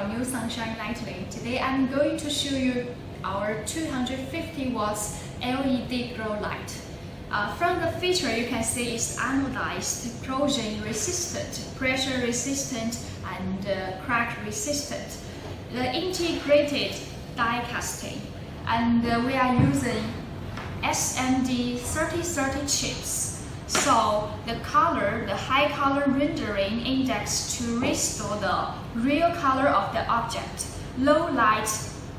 from NEWSUNSHINE Lighting. Today I'm going to show you our 250 watts LED grow light. From the feature you can see it's anodized, corrosion resistant, pressure resistant and crack resistant. The integrated die casting, and we are using SMD 3030 chips. So the color, the high color rendering index to restore the real color of the object. Low light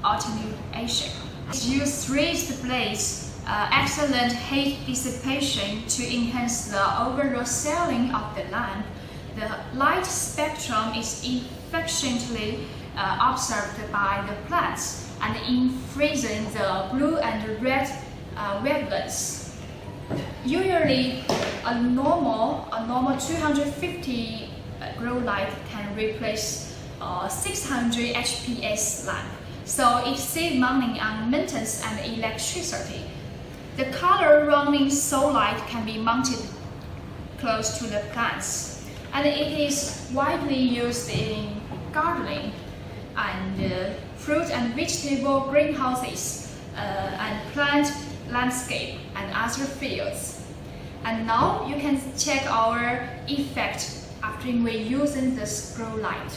attenuation. Use 3 displays, excellent heat dissipation to enhance the overall ceiling of the lamp. The light spectrum is efficiently observed by the plants and in freezing the blue and red wavelengths. Usually, a normal 250 grow light can replace 600 HPS lamp, so it saves money on maintenance and electricity. The color running solar light can be mounted close to the plants, and it is widely used in gardening and fruit and vegetable greenhouses and plant landscape and other fields. And now you can check our effect after we using this grow light.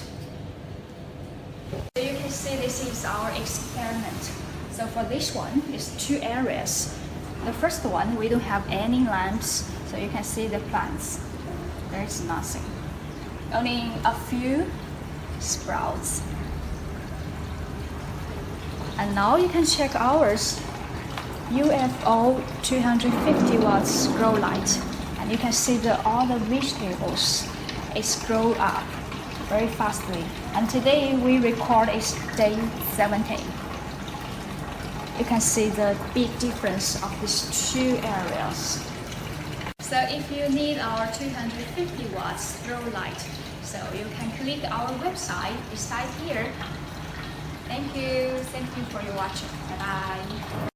So you can see this is our experiment. So for this one, it's 2 areas. The first one, we don't have any lamps, so you can see the plants. There is nothing. Only a few sprouts. And now you can check ours. UFO 250 watts grow light, and you can see that all the vegetables is grow up very fastly. And today we record is day 17. You can see the big difference of these 2 areas. So if you need our 250 watts grow light, so you can click our website beside here. Thank you for your watching. Bye bye.